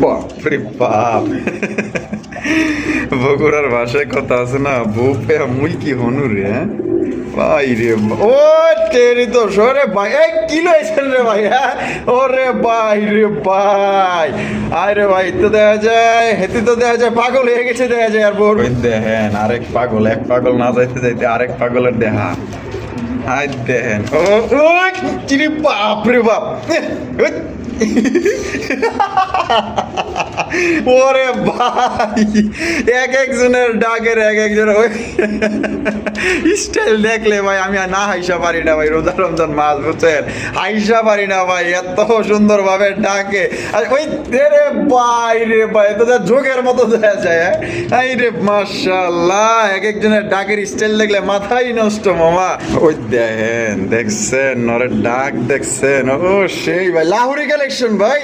বাপরে বাপ, বগুড়ার ভাষায় কথা আছে না, বউ পেয়া মুই কি হনু রে। হ্যাঁ ভাই রে, ও তেরি তো সরে ভাই, এই কি লইছেন রে ভাই। হ্যাঁ ওরে ভাই রে ভাই, আরে ভাই তো দেখা যায়, হেতি তো দেখা যায় পাগল হয়ে গেছে দেখা যায়। আর বোর দেখেন আরেক পাগল, এক পাগল না যাইতে যাইতে আরেক পাগলের দেখা। হাই দেখেন, ও চিনি, বাপ রে বাপ। ওরে ভাই, এক একজনের ডাকের এক একজনের স্টাইল দেখলে ভাই আমি না হাইসা পারি না ভাই। রোজা রমজান মাস বুঝছেন, হাইসা পারি না ভাই, এত সুন্দর ভাবে ডাকে। আর ওই রে ভাই রে ভাই, তো যোগের মতো দেখা যায়। হ্যাঁ রে মাশাআল্লাহ, এক একজনের ডাকের স্টাইল দেখলে মাথাই নষ্ট মামা। ওই দেখেন, দেখছেন নরের ডাক দেখছেন, ও সেই ভাই লাহোরি কালেকশন ভাই।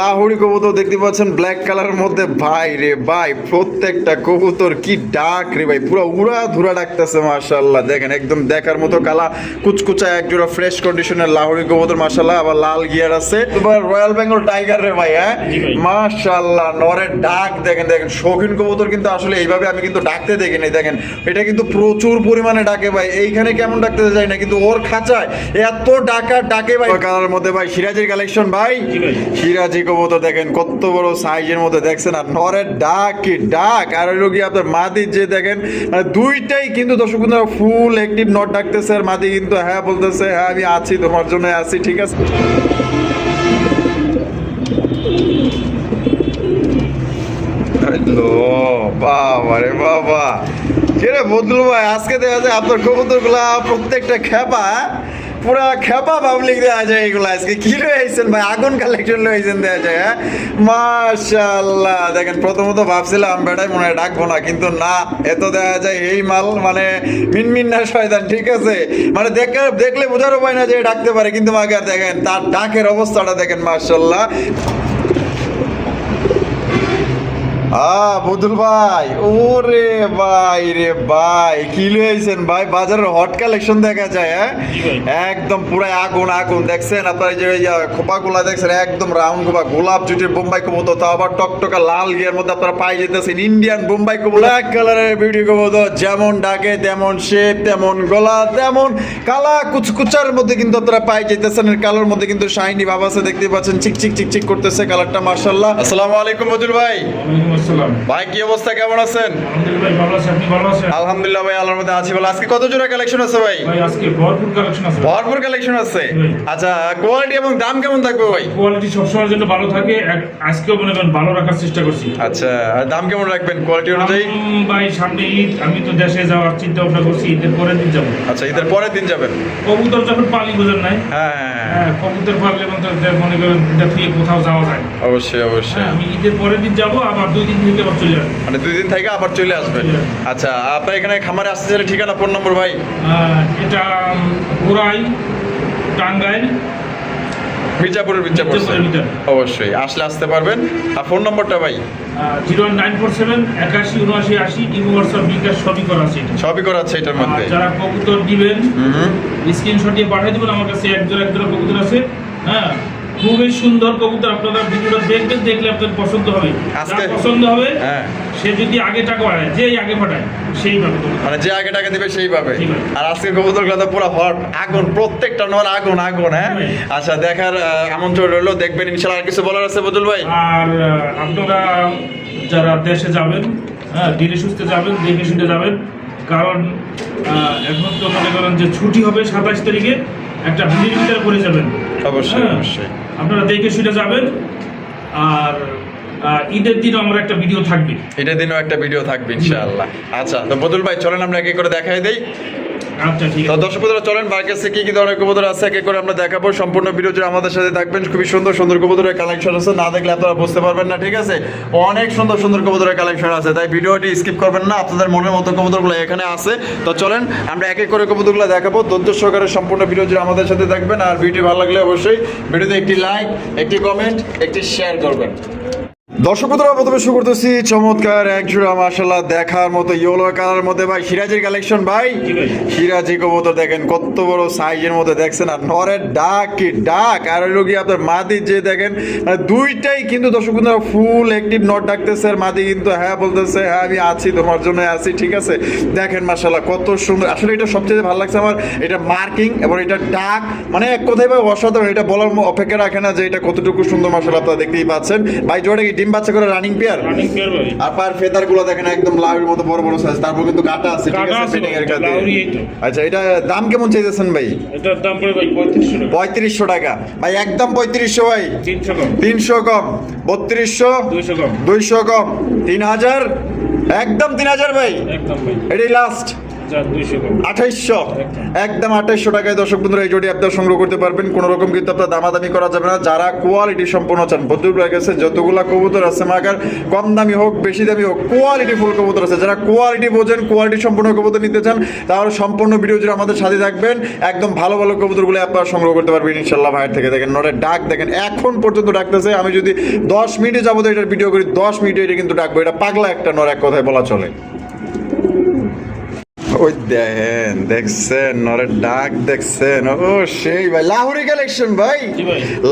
লাহোরি কবুতর দেখতে পাচ্ছেন ব্ল্যাক কালারের মধ্যে। ভাই রে ভাই, প্রত্যেকটা কবুতর কি ডাক রে ভাই, পুরো উড়া ধুরা ডাকতেছে মাশাআল্লাহ। দেখেন একদম দেখার মতো কালা কুচকুচা এক জোড়া ফ্রেশ কন্ডিশনের লাহোরি কবুতর মাশাআল্লাহ। আবার লাল গিয়ার আছে, এবার রয়্যাল বেঙ্গল টাইগার রে ভাই। হ্যাঁ মাশাআল্লাহ, নরের ডাক দেখেন। দেখেন শৌখিন কবুতর কিন্তু আসলে এইভাবে আমি কিন্তু ডাকতে দেখিনি। দেখেন এটা কিন্তু প্রচুর পরিমাণে ডাকে ভাই। এইখানে কেমন ডাকতে যাই না, কিন্তু ওর খাঁচায় এত ডাকে ভাই। কালারের মধ্যে ভাই সিরাজির কালেকশন ভাই। সিরাজি কবুতর দেখেন কত বড় সাইজের মধ্যে, দেখছেন। আর নরের ডাক কি ডাক, আর ওই লোক আপনার মাদি যে দেখেন, দুইটাই কিন্তু দর্শক বন্ধুরা ফুল অ্যাক্টিভ। নট ডাকতেছে আর মাদি কিন্তু হ্যাঁ বলতেছে, হ্যাঁ আমি আছি, তোমার জন্য আছি, ঠিক আছে। বাবা রে বাবা, কে বদলু ভাই, আজকে দেখা যায় আপনার কবুতর গুলা প্রত্যেকটা খেপা, পুরা খেপা পাবলিক দেওয়া যায় এগুলো। আজকে কি রয়েছেন ভাই, আগুন কালেকশন রয়েছেন দেওয়া যায়। হ্যাঁ মাশাআল্লাহ, দেখেন প্রথমত ভাবছিলাম বেটাই মনে হয় ডাকবো না, কিন্তু না, এত দেখা যায় এই মাল মানে মিনমিন না শয়তান, ঠিক আছে। মানে দেখলে বোঝার উপায় না যে ডাকতে পারে, কিন্তু আগে দেখেন তার ডাকের অবস্থাটা দেখেন মাশাআল্লাহ। বদুল ভাই, ওরে ভাই রে ভাই, কি লইছেন ভাই, বাজারের হট কালেকশন দেখা যায়। হ্যাঁ একদম পুরো আগুন আগুন, দেখছেন আপনার যে খোপাগুলা দেখছেন, একদম রাউন্ড খোপা, গোলাপ জুটির বোম্বাই কবুতর, তাও আবার টকটকা লাল গিয়ার মধ্যে আপনারা পাই যেতেছেন ইন্ডিয়ান বোম্বাই কবুতর। ব্ল্যাক কালারের বিউটি কবুতর, যেমন ডাকে তেমন শেপ, তেমন গলা, তেমন কালা কুচকুচার মধ্যে কিন্তু আপনারা পাই যেতেছেন। এর কালার মধ্যে কিন্তু শাইনি ভাব আছে, দেখতে পাচ্ছেন চিকচিক চিকচিক করতেছে কালারটা মাশাআল্লাহ। আসসালামু আলাইকুম বদুল ভাই। ভাই কি অবস্থা, কেমন আছেন? আলহামদুলিল্লাহ ভাই, আল্লাহর মধ্যে আছি ভালো। আজকে কত জোড়া কালেকশন আছে ভাই? আজকে ভরপুর কালেকশন আছে। ভরপুর কালেকশন আছে। আচ্ছা, কোয়ালিটি এবং দাম কেমন থাকবে ভাই? কোয়ালিটি সবসময়ের জন্য ভালো থাকে, আজকেও মনে করেন ভালো রাখার চেষ্টা করছি। আচ্ছা, আর দাম কেমন রাখবেন কোয়ালিটি অনুযায়ী? ভাই সামনে ঈদ, আমি তো দেশে যাওয়ার চিন্তা ভাবনা করছি, ঈদের পরের দিন যাবো। আচ্ছা, ঈদের পরের দিন যাবেন? কবুতর যখন পালি বোঝেন নাই, হ্যাঁ কবুতর পারলে মনে করেন এটা থেকে কোথাও যাওয়া যায়। অবশ্যই অবশ্যই, আমি ঈদের পরের দিন যাবো, আবার 2 দিন থেকে আবার চলে আসবো। মানে 2 দিন থেকে আবার চলে আসবেন। আচ্ছা, আপনার এখানে খামারে আসতে চাইলে ঠিকানা, ফোন নম্বর ভাই? এটা গোড়াই, টাঙ্গাইল, মির্জাপুরের অবশ্যই আসলে আসতে পারবেন। আর ফোন নম্বরটা ভাই? 01947 81 79 80। ইমো হোয়াটসঅ্যাপ বিকাশ সবই করা আছে, সবই করা আছে এটার মধ্যে। যারা কবুতর দিবেন স্ক্রিনশট দিয়ে পাঠিয়ে দিবেন। আমার কাছে এক জোড়া কবুতর আছে, হ্যাঁ খুবই সুন্দর কবুতর। আপনারা ভিডিওটা দেখবেন, দেখলে আপনাদের পছন্দ হবে। যার পছন্দ হবে সে যদি আগে টাকা পাঠায়, যেই আগে পাঠায় সেইভাবে, মানে যে আগে টাকা দিবে সেইভাবে। আর আজকের কবুতরগুলো তো পুরো হট আগুন, প্রত্যেকটা নর আগুন আগুন। হ্যাঁ আচ্ছা, দেখার আমন্ত্রণ রইলো, দেখবেন ইনশাআল্লাহ। আর কিছু বলার আছে বদুল ভাই? আর আপনারা যারা দেশে যাবেন, হ্যাঁ ধীরে সুস্থে যাবেন, দেখে শুনে যাবেন, কারণ এখন তো মনে করেন যে ছুটি হবে 27 তারিখে, একটা ভিড়ের ভিতরে পড়ে যাবেন। অবশ্যই অবশ্যই আপনারা দেখে শুনে যাবেন। আর ঈদের দিনও আমার একটা ভিডিও থাকবে, ঈদের দিনও একটা ভিডিও থাকবে ইনশাআল্লাহ। আচ্ছা, তো বদুল ভাই চলেন আমরা একে করে দেখাই দেই। আচ্ছা ঠিক আছে, তো দর্শক বন্ধুরা চলেন, বার কাছে কি কি ধরনের কবুতর আছে একে করে আমরা দেখাবো। সম্পূর্ণ ভিডিও জুড়ে আমাদের সাথে থাকবেন। খুবই সুন্দর সুন্দর কবুতরের কালেকশন আছে, না দেখলে আপনারা বুঝতে পারবেন না, ঠিক আছে। অনেক সুন্দর সুন্দর কবুতরের কালেকশন আছে, তাই ভিডিওটি স্কিপ করবেন না। আপনাদের মনের মতো কবুতরগুলো এখানে আছে। তো চলেন আমরা এক এক করে কবুতরগুলো দেখাবো। ধৈর্য সহকারে সম্পূর্ণ ভিডিও জুড়ে আমাদের সাথে থাকবেন। আর ভিডিও ভালো লাগলে অবশ্যই ভিডিওতে একটি লাইক, একটি কমেন্ট, একটি শেয়ার করবেন। দর্শক বন্ধুরা, প্রথমে শুরু করতেছি চমৎকার এক জোড়া মাশাআল্লাহ দেখার মতো ইয়েলো কালারের মধ্যে ভাই সিরাজের কালেকশন ভাই। সিরাজি কবুতর দেখেন কত বড় সাইজের মধ্যে দেখছেন, আর নরের ডাক কি ডাক, আর হলো কি আপনার মাদি যে দেখেন মানে দুইটাই কিন্তু দর্শক বন্ধুরা ফুল অ্যাক্টিভ নট ডাকতেছে, আর মাদি কিন্তু হ্যাঁ বলতেছে হ্যাঁ আমি আছি তোমার জন্য আছি, ঠিক আছে। দেখেন মাশাআল্লাহ কত সুন্দর, আসলে এটা সবচেয়ে ভালো লাগছে আমার, এটা মার্কিং এবং এটা ডাক, মানে এক কথায় ভাই অসাধারণ, এটা বলার অপেক্ষা রাখে না যে এটা কতটুকু সুন্দর মাশাআল্লাহ আপনারা দেখতেই পাচ্ছেন ভাই। জোড়া কি ডিম বাচ্চা করে রানিং পেয়ার? আর পার ফেদার গুলো দেখেন একদম লাউয়ের মতো বড় বড় সাইজ, তারপর কিন্তু কাটা আছে, ঠিক আছে ফিটিং এর কাছে। আচ্ছা, এটা দাম কেমন চাইতেছেন ভাই? এটার দাম পড়ে ভাই 3500 টাকা ভাই, একদম 3500 ভাই, 300 কম, 3200, 200 কম, 3000, একদম 3000 ভাই, এটাই লাস্ট 2800, একদম 2800 টাকায় দর্শক বন্ধুরা এই জোড়ি আপনারা সংগ্রহ করতে পারবেন। কোনো রকম কিন্তু আপনার দামাদামি করা যাবে না। যারা কোয়ালিটি সম্পন্ন চান, বদরুলের কাছে যতগুলা কবুতর আছে মাগার, কম দামি হোক বেশি দামি হোক, কোয়ালিটি ফুল কবুতর আছে। যারা কোয়ালিটি বোঝেন, কোয়ালিটি সম্পন্ন কবুতর নিতে চান, তাহলে সম্পূর্ণ ভিডিও জুড়ে আমাদের সাথে থাকবেন। একদম ভালো ভালো কবুতরগুলো আপনারা সংগ্রহ করতে পারবেন ইনশাল্লাহ ভাইয়ের থেকে। দেখেন নরের ডাক দেখেন, এখন পর্যন্ত ডাকতেছে। আমি যদি 10 মিনিটে যাবো এটার ভিডিও করি, 10 মিনিটে এটা কিন্তু ডাকবো। এটা পাগলা একটা নর, এক কথায় বলা চলে। ওই দেখেন, দেখছেন নরের ডাক দেখছেন, ও সেই ভাই লাহোরি কালেকশন ভাই।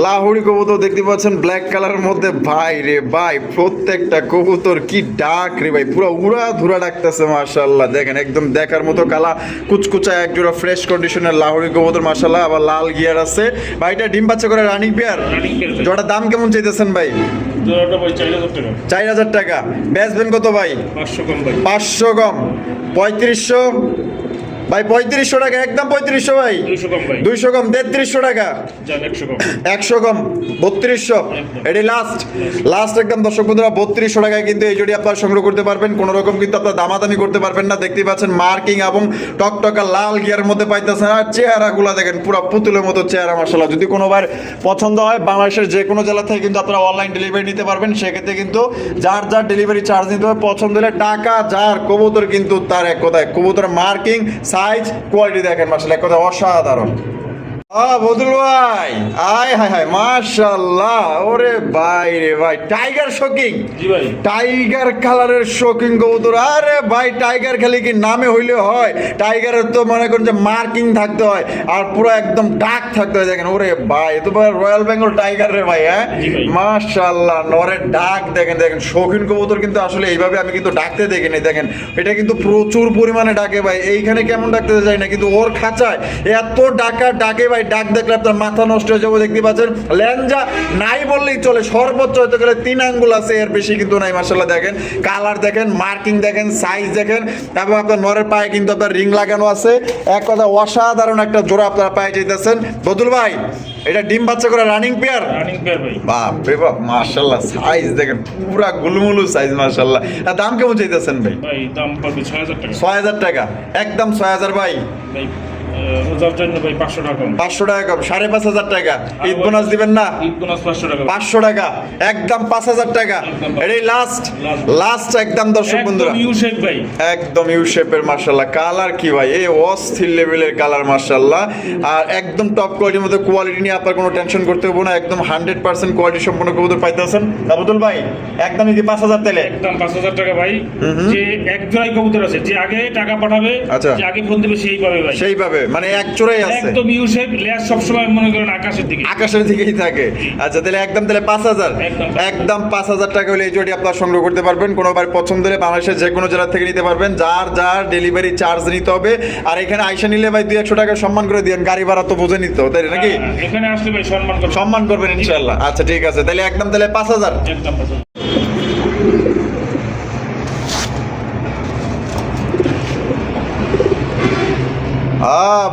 লাহোরি কবুতর দেখতে পাচ্ছেন ব্ল্যাক কালারের মধ্যে ভাই রে ভাই, প্রত্যেকটা কবুতর কি ডাক রে ভাই, পুরো উড়া ধুরা ডাকতেছে মাশাআল্লাহ। দেখেন একদম দেখার মতো কালা কুচকুচা এক জোড়া ফ্রেশ কন্ডিশনের লাহোরি কবুতর মাশাআল্লাহ। আবার লাল গিয়ার আছে ভাই, এটা ডিম বাচ্চা করে রানিং পেয়ার। জোড়ার দাম কেমন চাইতেছেন ভাই? 4000 টাকা। বেচবেন কত ভাই? 500 কম, 3500 ভাই, 3500 টাকা, একদম 3500 ভাই, 200 কম, 3300 টাকা, 100 কম, 3200, এটি লাস্ট একদম দর্শক বন্ধুরা 3200 টাকায় কিন্তু এই জোড়ি আপনারা সংগ্রহ করতে পারবেন। কোনো রকম কিন্তু আপনারা দামাদামি করতে পারবেন না। দেখতেই পাচ্ছেন মার্কিং এবং টকটকা লাল গিয়ার মধ্যে পাইতেছেন, আর চেহারাগুলো দেখেন পুরো পুতুলের মতো চেহারা মাশাআল্লাহ। যদি কোনোবার পছন্দ হয় বাংলাদেশের যে কোনো জেলা থেকে কিন্তু আপনারা অনলাইন ডেলিভারি নিতে পারবেন। সেক্ষেত্রে কিন্তু যার ডেলিভারি চার্জ নিতে হবে, পছন্দ হলে টাকা যার, কবুতর কিন্তু তার, এক কথায় কবুতরের মার্কিং সাইজ কোয়ালিটি দেখেন মাশাআল্লাহ, এক কথা অসাধারণ। বদরুল ভাই, আয় হায় হায় মাশাআল্লাহ, ওরে ভাই রে ভাই, টাইগার শোকিং, টাইগার কালারের শোকিং কবুতর। আরে ভাই, টাইগার খালি কি নামে হইলে হয়? টাইগারের তো মনে করেন যে মার্কিং থাকতে হয়, আর পুরো একদম ডাক থাকতে হয়। দেখেন ওরে ভাই, এ তো ভাই রয়্যাল বেঙ্গল টাইগার রে ভাই। হ্যাঁ মাশাআল্লাহ, নরের ডাক দেখেন, দেখেন শৌখিন কবুতর কিন্তু আসলে এইভাবে আমি কিন্তু ডাকতে দেখিনি। দেখেন এটা কিন্তু প্রচুর পরিমাণে ডাকে ভাই, এইখানে কেমন ডাকতে যায় না, কিন্তু ওর খাঁচায় এত ডাকে ভাই, ডাক দেখলে আপনার মাথা নষ্ট হয়ে যাবে। দেখতে পাচ্ছেন ল্যাঞ্জা নাই বললেই চলে, সর্বোচ্চ হতে গেলে 3 আঙ্গুল আছে, এর বেশি কিন্তু নাই মাশাআল্লাহ। দেখেন কালার দেখেন, মার্কিং দেখেন, সাইজ দেখেন, এবং আপনার নরের পায়ে কিন্তু আপনার রিং লাগানো আছে। এক কথা অসাধারণ একটা জোড়া আপনারা পায়ে যেতেছেন। বদুল ভাই, এটা ডিম বাচ্চা করে রানিং পেয়ার ভাই, বাপ রে বাপ মাশাআল্লাহ, সাইজ দেখেন পুরা গুলুমুলু সাইজ মাশাআল্লাহ। আর দাম কেমন চাইতেছেন ভাই? দাম পড়বে 6000 টাকা। 6000 টাকা, একদম 6000 ভাই। 500 টাকা কম, 5500 টাকা। ঈদ বোনাস দিবেন না? 500 টাকা, একদম 5000 টাকা, এটাই লাস্ট একদম দর্শক বন্ধুরা, একদম ইউ শেপের মাশাআল্লাহ। কালার কি ভাই, এই অস্থির লেভেলের কালার মাশাআল্লাহ। আর একদম টপ কোয়ালিটির মধ্যে, কোয়ালিটি নিয়ে আপনার কোনো টেনশন করতে হবে না, একদম 100% কোয়ালিটি সম্পন্ন কবুতর পাইতেছেন। আবুল ভাই, একদম কি 5000 তেলে? একদম 5000 টাকা ভাই। যে এক জোড়াই কবুতর আছে, যে আগে টাকা পাঠাবে, আচ্ছা, যে আগে ফোন দিবে সেই পাবে ভাই, সেই পাবে, মানে এক চোরাই আছে, একদম ইউ শেপ, লেজ সব সময় মনে করেন আকাশের দিকেই থাকে। আচ্ছা, তাহলে একদম 5000, একদম 5000 টাকা হলে এই জোড়ি আপনারা সংগ্রহ করতে পারবেন। কোনোবার পছন্দ হলে বাংলাদেশের যে কোনো জেলা থেকে নিতে পারবেন। যার ডেলিভারি চার্জ নিতে হবে। আর এখানে আইসা নিলে ভাই 200 টাকা সম্মান করে দিবেন, গাড়ি ভাড়া তো বুঝে নিতে হবে, তাই নাকি? এখানে আসলে ভাই সম্মান করবেন ইনশাআল্লাহ। আচ্ছা ঠিক আছে, তাহলে একদম 5000, একদম 5000।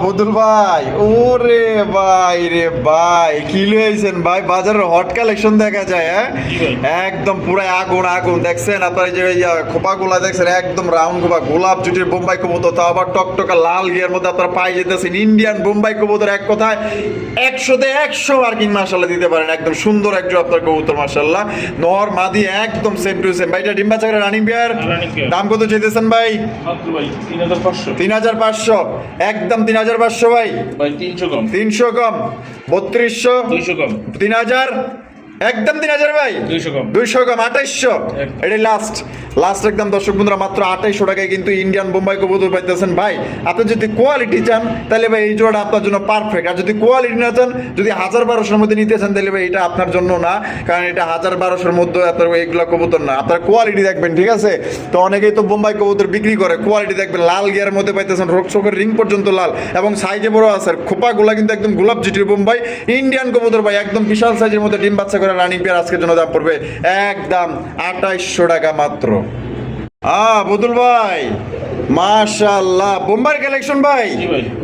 বদুল ভাই, ওরে ভাই রে ভাই, কি লইছেন ভাই? বাজারের হট কালেকশন দেখা যায়। একদম পুরো আগুন দেখছেন আপনার, যে খোপাগুলা দেখছেন একদম রাউন্ড খোপা, গোলাপ জুটির বোম্বাই কবুতর, তাও আবার টকটকা লাল গিয়ার মধ্যে আপনারা পাই যেতেছেন ইন্ডিয়ান বোম্বাই কবুতর। এক কথায় 100-তে 100 মার্কিং মাশাআল্লাহ দিতে পারেন। একদম সুন্দর একজন আপনার কবুতর মাশাআল্লাহ, নর মাদি একদম সেম টু সেম। ভাই এটা ডিম বাচ্চা করে রানিং পেয়ার, দাম কত চাইতেছেন ভাই? 3500, একদম 3500 ভাই, 300 কম, 3200, 3000, একদম 3000 ভাই, 200 কম। 200 কম, 2800। এটাই লাস্ট একদম দর্শক বন্ধুরা, মাত্র 2800 টাকায় কিন্তু ইন্ডিয়ান বোম্বাই কবুতর পাইতেছেন ভাই। আপনি যদি কোয়ালিটি চান তাহলে ভাই এই জোড়া আপনার জন্য পারফেক্ট, আর যদি কোয়ালিটি না চান, যদি 1000-1200 মধ্যে নিতে চান তাহলে ভাই এটা আপনার জন্য না, কারণ এটা 1000-1200 মধ্যে আপনার এগুলো কবুতর না। আপনার কোয়ালিটি দেখবেন, ঠিক আছে? তো অনেকেই তো বোম্বাই কবুতর বিক্রি করে, কোয়ালিটি দেখবেন, লাল গিয়ার মধ্যে পাইতেছেন, রোগ চোখের রিং পর্যন্ত লাল এবং সাইজে বড় আছে, খোপাগুলা কিন্তু একদম গোলাপ জিটির বোম্বাই ইন্ডিয়ান কবুতর ভাই, একদম বিশাল সাইজের মধ্যে ডিম বাচ্চা করে রানিং পেয়ার। আজকের জন্য দাম পড়বে একদম 2800 টাকা মাত্র। বদুল ভাই, মাশাআল্লাহ, বোম্বাই কালেকশন ভাই,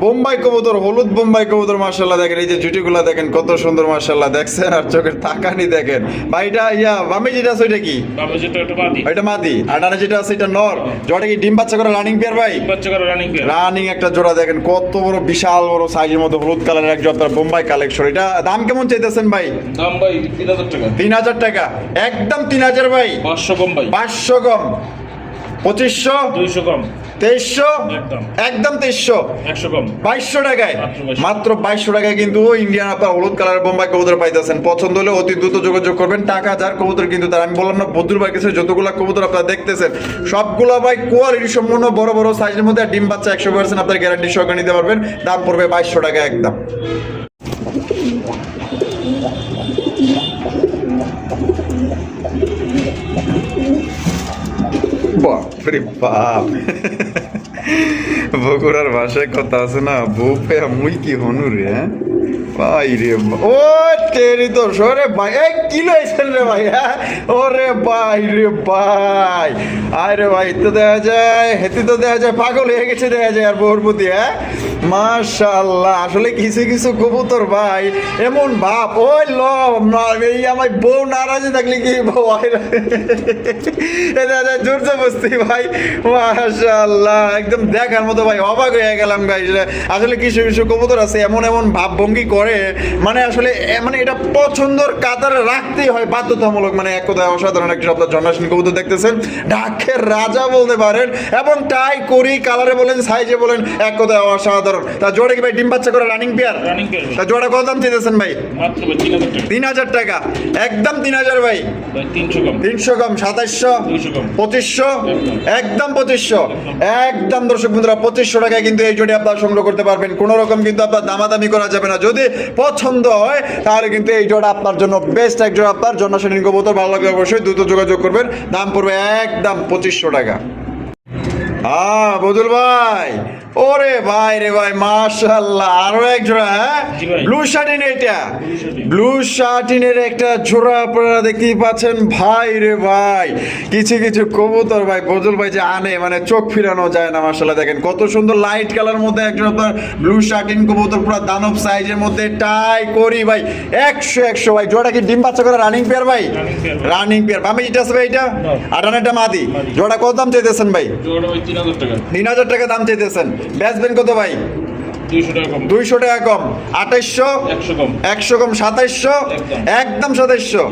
বোম্বাই কবুতর, হলুদ বোম্বাই কবুতর, মাশাআল্লাহ দেখেন, এই যে জুটিগুলা দেখেন কত সুন্দর, মাশাআল্লাহ দেখছেন, আর চোখের তাকানি দেখেন ভাই। এটা বামে যেটা আছে ওইটা কি? বামে যেটা এটা মাদি, এটা মাদি, আর ডানে যেটা আছে এটা নর। জোড়া কি ডিম বাচ্চা করে রানিং পেয়ার ভাই? বাচ্চা করে রানিং পেয়ার, রানিং একটা জোড়া দেখেন কত বড়, বিশাল বড় সাইজের মধ্যে হলুদ কালারের এক জোড়া বোম্বাই কালেকশন। এটা দাম কেমন চাইতেছেন ভাই? দাম ভাই 3000 টাকা। 3000 টাকা, একদম 3000 ভাই। 500 কম ভাই, 500 কম, 2500, 200 কম, 2300, একদম একদম 2300, 100 কম, 2200 টাকায়, মাত্র মাত্র 2200 টাকায় কিন্তু ইন্ডিয়ান আপনার হলুদ কালার বোম্বাই কবুতর পাইতেছেন। পছন্দ হলে অতি দ্রুত যোগাযোগ করবেন। টাকা যার কবুতর কিন্তু তার, আমি বললাম না বদুর ভাই কাছে যতগুলা কবুতর আপনারা দেখতেছেন সবগুলা ভাই কোয়ালিটি সম্পূর্ণ, বড় বড় সাইজের মধ্যে, আর ডিম বাচ্চা 100% আপনার গ্যারান্টি সহকারে নিতে পারবেন। দাম পড়বে 2200 টাকা একদম। বাপরে বাপ, বগুড়ার ভাষায় কথা আছে না, বউ পেয়া মুই কি হনু রে, হ্যাঁ ভাই রে, ও তেরি তো সরে ভাই, এই কি লইছেন রে ভাই, হ্যাঁ ওরে ভাই রে ভাই, আরে ভাই তো দেখা যায়, হেতি তো দেখা যায় পাগল হয়ে গেছে দেখা যায় আর বউর প্রতি, হ্যাঁ মাশাআল্লাহ। আসলে কিছু কিছু কবুতর ভাই এমন ভাব, ওই ল এই আমার বউ নারাজে থাকলে কি বউ জোর জবস্তি ভাই, মাশাআল্লাহ একদম দেখার মতো ভাই, অবাক হয়ে গেলাম ভাই। আসলে কিছু কিছু কবুতর আছে এমন এমন ভাবভঙ্গি করে, মানে আসলে মানে এটা পছন্দর কাতারে রাখতেই হয় বাধ্যতামূলক, মানে এক কথায় অসাধারণ একটা শব্দ। জন্নাসিন কবুতর দেখতেছেন, ঢাকের রাজা বলতে পারেন, এবং টাই করি কালারে বলেন, সাইজে বলেন, এক কথায় অসাধারণ। তা জোড়া কি ভাই ডিম বাচ্চা করে রানিং পেয়ার? Running pair. তা জোড়া কত দাম চাইতেছেন ভাই? মাত্র 3000 টাকা। 3000 টাকা, একদম 3000 ভাই। ভাই 300 কম, 300 কম, 2700, 200 কম, 2500, একদম 2500, একদম দর্শক বন্ধুরা 2500 টাকায় কিন্তু এই জোড়া আপনারা সংগ্রহ করতে পারবেন। কোনো রকম কিন্তু আপনার দামাদামি করা যাবে না, যদি পছন্দ হয় তাহলে কিন্তু এই জোড়া আপনার জন্য বেস্ট এক জোড়া। আপনার জন্নাসিন কবুতর ভালো লাগবে অবশ্যই দ্রুত যোগাযোগ করবেন। দাম পড়বে একদম 2500 টাকা। বদুল ভাই, ওরে ভাই রে ভাই, মাশাআল্লাহ আরো এক জোড়া, হ্যাঁ ব্লু শার্টিন, এটা ব্লু শার্টিনের একটা জোড়া আপনারা দেখতেই পাচ্ছেন ভাই রে ভাই। কিছু কিছু কবুতর ভাই বদুল ভাই যে আনে, মানে চোখ ফিরানো যায় না, মাশাআল্লাহ দেখেন কত সুন্দর লাইট কালার মধ্যে একজন আপনার ব্লু শার্টিন কবুতর, পুরো দানব সাইজের মধ্যে, টাই করি ভাই 100 ভাই। জোড়া কি ডিম বাচ্চা করে রানিং পেয়ার ভাই? Running pair. বামে যেটা আছে ভাই এটা, আর ডানেরটা মাদি। জোড়া কত দাম চাইতেছেন ভাই? জোড়া ভাই 3000 টাকা। 3000 টাকা দাম চাইতেছেন। বেচবেন কত ভাই? 200 টাকা কম, 200 টাকা কম, 2800, 100 কম, 100 কম, 2700, একদম 2700,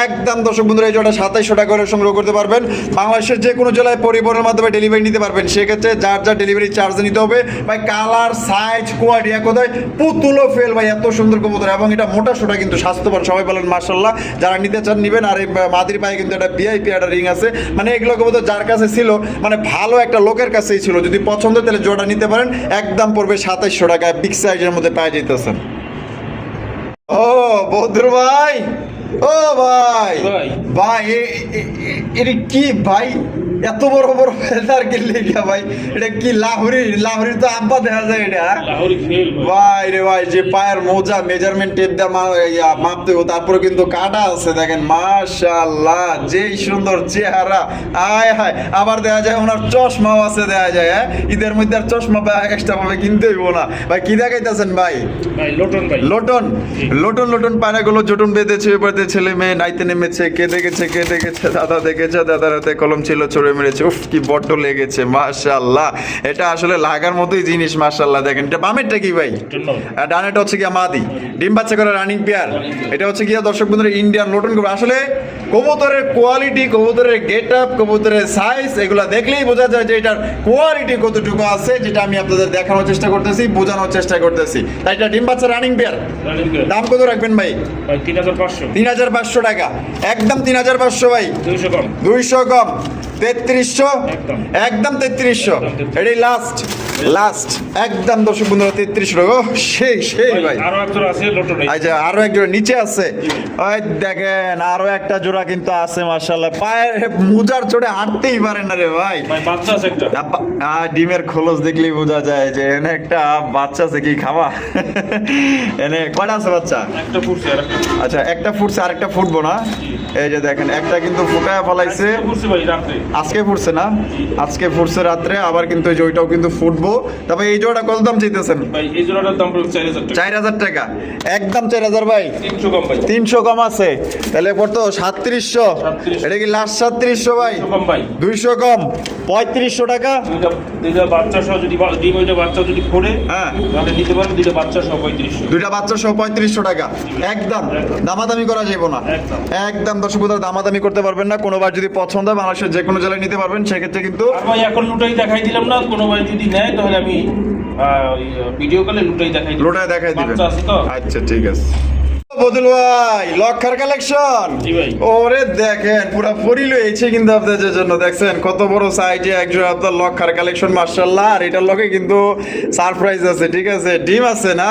একদম দর্শক বন্ধুরা এই জোড়া 2700 টাকা করে সংগ্রহ করতে পারবেন। বাংলাদেশের যে কোনো জেলায় পরিবহনের মাধ্যমে ডেলিভারি নিতে পারবেন, সেক্ষেত্রে যার যার ডেলিভারি চার্জ নিতে হবে ভাই। কালার, সাইজ, কোয়ালিটি এক কথায় পুতুলো ফেল ভাই, এত সুন্দর কবুতর, এবং এটা মোটা সোটা কিন্তু স্বাস্থ্যবান, সবাই বলেন মাশাআল্লাহ। যারা নিতে চান নিবেন। আর এই মাদির পায়ে কিন্তু একটা ভিআইপি একটা রিং আছে, মানে এগুলো কবুতর যার কাছে ছিল, মানে ভালো একটা লোকের কাছেই ছিল, যদি পছন্দ তাহলে জোড়া নিতে পারেন। একদম পড়বে 2700 টাকায়, বিগ সাইজের মধ্যে পাওয়া যেতেছেন। ও বদরু ভাই, ও ভাই ভাই, এটা কি ভাই, এত বড় বড় ফেদার কিনলে ভাই? এটা কি লাহোরি তো আব্বা দেখা যায় এটা, ভাই রে ভাই। যে পায়ের মোজা মেজারমেন্ট টেপ দিয়ে মাপতে হবে, তারপরে কিন্তু কাটা আছে দেখেন, মাশাআল্লাহ যেই সুন্দর চেহারা, আয় হায়। আবার দেখা যায় ওনার চশমাও আছে দেখা যায়, হ্যাঁ ঈদের মধ্যে আর চশমা এক্সট্রা ভাবে কিনতে হইব না ভাই। কি দেখাইতেছেন ভাই? লোটন ভাই, লোটন লোটন লোটন পায়রাগুলো জটুন বেঁধেছে, এবারে ছেলে মেয়ে নাইতে নেমেছে, কে দেখেছে দাদা দেখেছে, দাদার হাতে কলম ছিল, চড়ে জোরে মেরেছে, উফ কি বড্ড লেগেছে মাশাআল্লাহ। এটা আসলে লাগার মতোই জিনিস মাশাআল্লাহ। দেখেন এটা বামেরটা কি ভাই? আর ডানেরটা হচ্ছে কি মাদি, ডিম বাচ্চা করে রানিং পেয়ার। এটা হচ্ছে কি দর্শক বন্ধুরা ইন্ডিয়ান লোটন কবুতর। আসলে কবুতরের কোয়ালিটি, কবুতরের গেট আপ, কবুতরের সাইজ এগুলা দেখলেই বোঝা যায় যে এটার কোয়ালিটি কতটুকু আছে, যেটা আমি আপনাদের দেখানোর চেষ্টা করতেছি, বোঝানোর চেষ্টা করতেছি। তাই এটা ডিম বাচ্চা রানিং পেয়ার। দাম কত রাখবেন ভাই? 3,500 টাকা, একদম 3,500 ভাই। 200 কম, 3300, একদম 3300। এটাই লাস্ট লাস্ট একদম দর্শক বন্ধুরা 3300 টাকা। সেই সেই ভাই আরো একজন আছে লোটন। আচ্ছা আরো এক জোড়া নিচে আছে, ওই দেখেন আরো একটা জোড়া কিন্তু আছে মাশাআল্লাহ। পায়ের মুজার চড়ে হাঁটতেই পারে না রে ভাই। বাচ্চা আছে একটা। ডিমের খোলস দেখলেই বোঝা যায় যে এনে একটা বাচ্চা আছে। কি খাওয়া এনে কয়টা আছে বাচ্চা? একটা ফুটছে আর একটা। আচ্ছা একটা ফুটছে আর একটা ফুটবো না। এই যে দেখেন একটা কিন্তু ফুটায় ফলাইছে, ফুটছে ভাই রাতে। আজকে ফুটছে না, আজকে ফুটছে রাত্রে, আবার কিন্তু এই যে ওইটাও কিন্তু ফুটবো। তবে এই জোড়াটা কত দাম চাইতেছেন? ভাই এই জোড়াটার দাম পড়বে 4,000 টাকা। 4,000 টাকা, একদম 4,000 ভাই। 300 কম ভাই। 300 কম আছে, তাহলে কত? 3700। এটা কি লাস্ট 3700 ভাই? 300 কম ভাই। 200 কম, 3500 টাকা। দুইটা বাচ্চা সহ যদি ডিম ওইটা বাচ্চা যদি ফোড়ে, হ্যাঁ তাহলে নিতে পারবেন দুইটা বাচ্চা সহ 3500। দুইটা বাচ্চা সহ 3500 টাকা, একদম দামাদামি করা যাবে না। একদম দর্শক বন্ধুরা দামাদামি করতে পারবেন না। কোনোবার যদি পছন্দ হয় বাংলাদেশের যে কোনো জেলায় নিতে পারবেন, সেক্ষেত্রে কিন্তু আর ভাই এখন লুটাই দেখাই দিলাম না, কোনো ভাই যদি নেয় তাহলে আমি ভিডিও কলে লুটাই দেখাই দিলাম। লোটায় দেখাই দিবেন। বাচ্চা আছে তো? আচ্ছা ঠিক আছে। বদুল ভাই লক্ষার কালেকশন, জি ভাই। ওরে দেখেন পুরা ফরিল হয়েছে কিন্তু আপনাদের জন্য। দেখছেন কত বড় সাইজে একজন আপনার লক্ষার কালেকশন মাশাআল্লাহ। আর এটার লগে কিন্তু সারপ্রাইজ আছে, ঠিক আছে? ডিম আছে না?